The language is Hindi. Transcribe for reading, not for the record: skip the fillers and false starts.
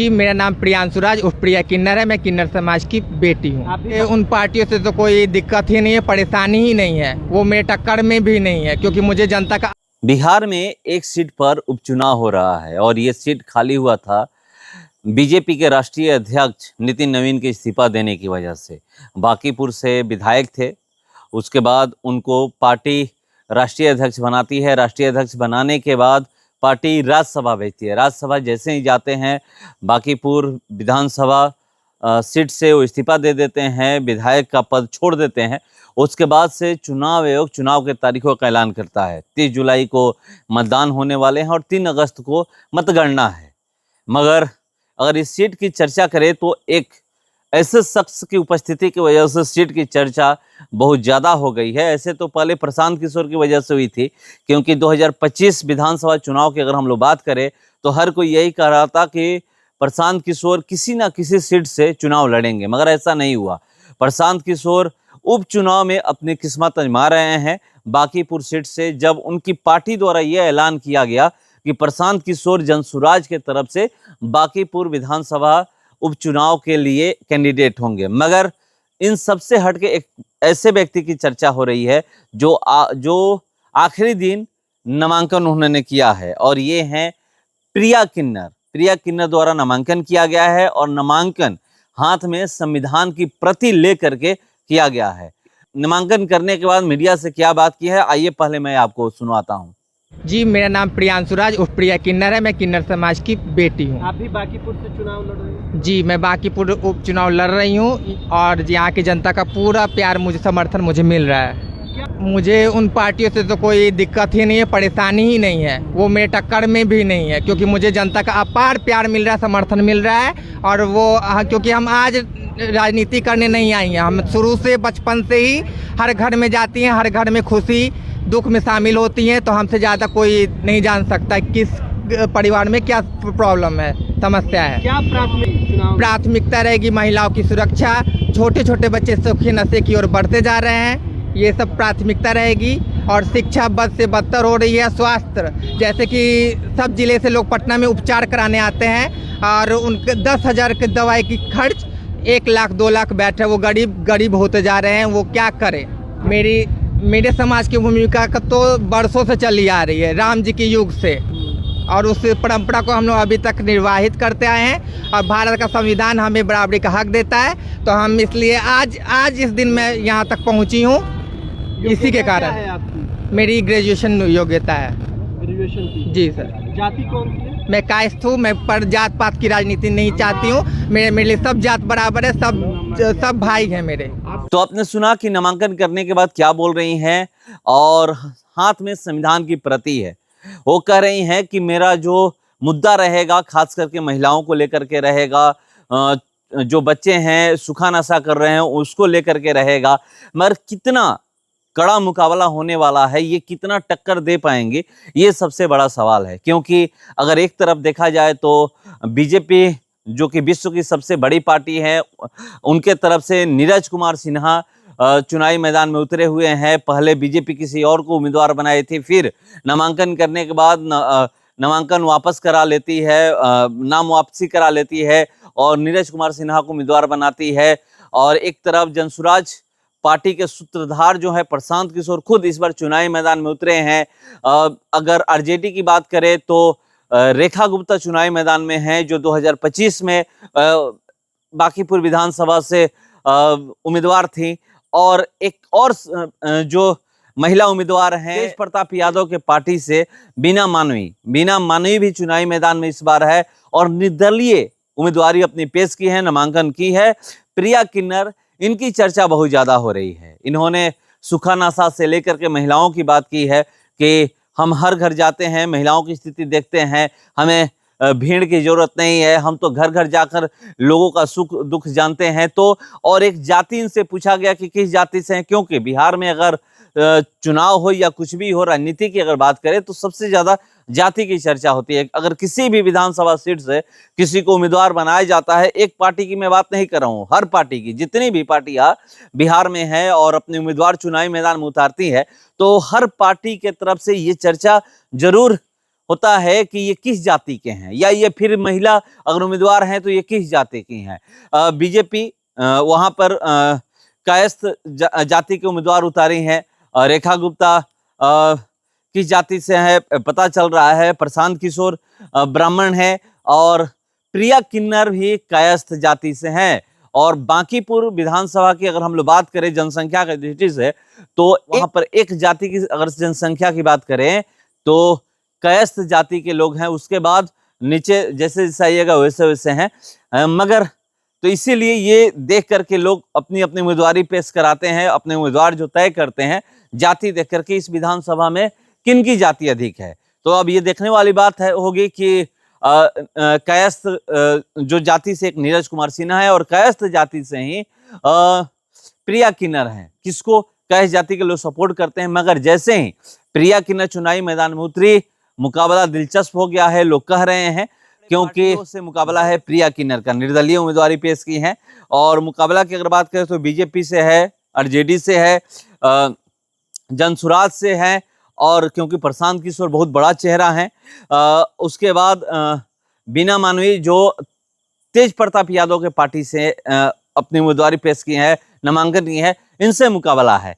जी, मेरा नाम प्रियांशु राज उर्फ प्रिया किन्नर है। मैं किन्नर समाज की बेटी हूँ। उन पार्टियों से तो कोई दिक्कत ही नहीं है, परेशानी ही नहीं है, वो मेरे टक्कर में भी नहीं है, क्योंकि मुझे जनता का। बिहार में एक सीट पर उपचुनाव हो रहा है और ये सीट खाली हुआ था बीजेपी के राष्ट्रीय अध्यक्ष नितिन नवीन के इस्तीफा देने की वजह से। बांकीपुर से विधायक थे, उसके बाद उनको पार्टी राष्ट्रीय अध्यक्ष बनाती है। राष्ट्रीय अध्यक्ष बनाने के बाद पार्टी राज्यसभा भेजती है। राज्यसभा जैसे ही जाते हैं, बांकीपुर विधानसभा सीट से वो इस्तीफा दे देते हैं, विधायक का पद छोड़ देते हैं। उसके बाद से चुनाव आयोग चुनाव के तारीखों का ऐलान करता है। 30 जुलाई को मतदान होने वाले हैं और 3 अगस्त को मतगणना है। मगर अगर इस सीट की चर्चा करें तो एक ऐसे शख्स की उपस्थिति की वजह से सीट की चर्चा बहुत ज़्यादा हो गई है। ऐसे तो पहले प्रशांत किशोर की वजह से हुई थी, क्योंकि 2025 विधानसभा चुनाव की अगर हम लोग बात करें तो हर कोई यही कह रहा था कि प्रशांत किशोर किसी ना किसी सीट से चुनाव लड़ेंगे, मगर ऐसा नहीं हुआ। प्रशांत किशोर उपचुनाव में अपनी किस्मत आजमा रहे हैं बांकीपुर सीट से, जब उनकी पार्टी द्वारा यह ऐलान किया गया कि प्रशांत किशोर जनसुराज के तरफ से बांकीपुर विधानसभा उपचुनाव के लिए कैंडिडेट होंगे। मगर इन सबसे हटके एक ऐसे व्यक्ति की चर्चा हो रही है जो आखिरी दिन नामांकन उन्होंने किया है, और ये हैं प्रिया किन्नर। प्रिया किन्नर द्वारा नामांकन किया गया है और नामांकन हाथ में संविधान की प्रति लेकर के किया गया है। नामांकन करने के बाद मीडिया से क्या बात की है, आइए पहले मैं आपको सुनाता हूँ। जी, मेरा नाम प्रियांशु राज उर्फ प्रिया किन्नर है। मैं किन्नर समाज की बेटी हूँ। आप भी बांकीपुर से चुनाव लड़ रहे हैं? जी, मैं बांकीपुर उपचुनाव लड़ रही हूँ और यहाँ की जनता का पूरा प्यार, मुझे समर्थन मुझे मिल रहा है। मुझे उन पार्टियों से तो कोई दिक्कत ही नहीं है, परेशानी ही नहीं है, वो मेरे टक्कर में भी नहीं है, क्योंकि मुझे जनता का अपार प्यार मिल रहा है, समर्थन मिल रहा है। और वो क्योंकि हम आज राजनीति करने नहीं आई हैं, हम शुरू से बचपन से ही हर घर में जाती हैं, हर घर में खुशी दुख में शामिल होती हैं, तो हमसे ज़्यादा कोई नहीं जान सकता किस परिवार में क्या प्रॉब्लम है, समस्या है। क्या प्राथमिकता रहेगी? महिलाओं की सुरक्षा, छोटे छोटे बच्चे सूखे नशे की ओर बढ़ते जा रहे हैं, ये सब प्राथमिकता रहेगी। और शिक्षा बद से बदतर हो रही है। स्वास्थ्य, जैसे कि सब जिले से लोग पटना में उपचार कराने आते हैं और उनके 10,000 की दवाई की खर्च 1 लाख 2 लाख बैठे, वो गरीब होते जा रहे हैं, वो क्या करें। मेरे समाज की भूमिका का तो बरसों से चली आ रही है, राम जी के युग से, और उस परंपरा को हम लोग अभी तक निर्वाहित करते आए हैं। और भारत का संविधान हमें बराबरी का हक देता है, तो हम इसलिए आज इस दिन मैं यहाँ तक पहुँची हूँ, इसी के कारण। मेरी ग्रेजुएशन योग्यता है। ग्रेजुएशन की? जी सर। जाति कौन सी है? मैं कायस्थ हूँ, मैं पर जात पात की राजनीति नहीं चाहती हूँ। मेरे लिए सब जात बराबर है, सब भाई हैं मेरे। तो आपने सुना कि नामांकन करने के बाद क्या बोल रही हैं, और हाथ में संविधान की प्रति है। वो कह रही हैं कि मेरा जो मुद्दा रहेगा खास करके महिलाओं को लेकर के रहेगा, जो बच्चे हैं सूखा नशा कर रहे हैं उसको लेकर के रहेगा। मगर कितना कड़ा मुकाबला होने वाला है, ये कितना टक्कर दे पाएंगे, ये सबसे बड़ा सवाल है। क्योंकि अगर एक तरफ देखा जाए तो बीजेपी जो कि विश्व की सबसे बड़ी पार्टी है, उनके तरफ से नीरज कुमार सिन्हा चुनावी मैदान में उतरे हुए हैं। पहले बीजेपी किसी और को उम्मीदवार बनाई थी, फिर नामांकन करने के बाद नामांकन वापस करा लेती है, नाम वापसी करा लेती है और नीरज कुमार सिन्हा को उम्मीदवार बनाती है। और एक तरफ जनसुराज पार्टी के सूत्रधार जो है प्रशांत किशोर खुद इस बार चुनावी मैदान में उतरे हैं। अगर आरजेडी की बात करें तो रेखा गुप्ता चुनावी मैदान में हैं, जो 2025 में बांकीपुर विधानसभा से उम्मीदवार थी। और एक और जो महिला उम्मीदवार हैं तेज प्रताप यादव के पार्टी से बीना मानवी भी चुनावी मैदान में इस बार है और निर्दलीय उम्मीदवारी अपनी पेश की है, नामांकन की है। प्रिया किन्नर, इनकी चर्चा बहुत ज़्यादा हो रही है। इन्होंने सूखा नशा से लेकर के महिलाओं की बात की है कि हम हर घर जाते हैं, महिलाओं की स्थिति देखते हैं, हमें भीड़ की जरूरत नहीं है, हम तो घर घर जाकर लोगों का सुख दुख जानते हैं। तो और एक जाति इनसे पूछा गया कि किस जाति से हैं, क्योंकि बिहार में अगर चुनाव हो या कुछ भी हो, राजनीति की अगर बात करें तो सबसे ज़्यादा जाति की चर्चा होती है। अगर किसी भी विधानसभा सीट से किसी को उम्मीदवार बनाया जाता है, एक पार्टी की मैं बात नहीं कर रहा हूँ, हर पार्टी की, जितनी भी पार्टियां बिहार में है और अपने उम्मीदवार चुनावी मैदान में उतारती है, तो हर पार्टी के तरफ से ये चर्चा जरूर होता है कि ये किस जाति के हैं, या ये फिर महिला अगर उम्मीदवार हैं तो ये किस जाति की हैं। बीजेपी वहां पर कायस्थ जाति के उम्मीदवार उतारी हैं। रेखा गुप्ता किस जाति से है पता चल रहा है, प्रशांत किशोर ब्राह्मण है, और प्रिया किन्नर भी कायस्थ जाति से हैं। और बांकीपुर विधानसभा की अगर हम लोग बात करें जनसंख्या की दृष्टि से, तो वहां पर एक जाति की अगर जनसंख्या की बात करें तो कायस्थ जाति के लोग हैं। उसके बाद नीचे जैसे जैसे आइएगा वैसे वैसे हैं, मगर तो इसीलिए ये देख करके लोग अपनी अपनी उम्मीदवारी पेश कराते हैं, अपने उम्मीदवार जो तय करते हैं जाति देख करके इस विधानसभा में किन की जाति अधिक है। तो अब ये देखने वाली बात है होगी कि कायस्थ जो जाति से एक नीरज कुमार सिन्हा है, और कायस्थ जाति से ही प्रिया किन्नर हैं। किसको कायस्थ जाति के लोग सपोर्ट करते हैं, मगर जैसे ही प्रिया किन्नर चुनावी मैदान में उतरी, मुकाबला दिलचस्प हो गया है लोग कह रहे हैं, क्योंकि उससे मुकाबला है प्रिया किन्नर का। निर्दलीय उम्मीदवारी पेश की है, और मुकाबला की अगर बात करें तो बीजेपी से है, आरजेडी से है, जनसुराज से है, और क्योंकि प्रशांत किशोर बहुत बड़ा चेहरा है। उसके बाद बीना मानवी जो तेज प्रताप यादव के पार्टी से अपनी उम्मीदवारी पेश की है, नामांकन की है, इनसे मुकाबला है।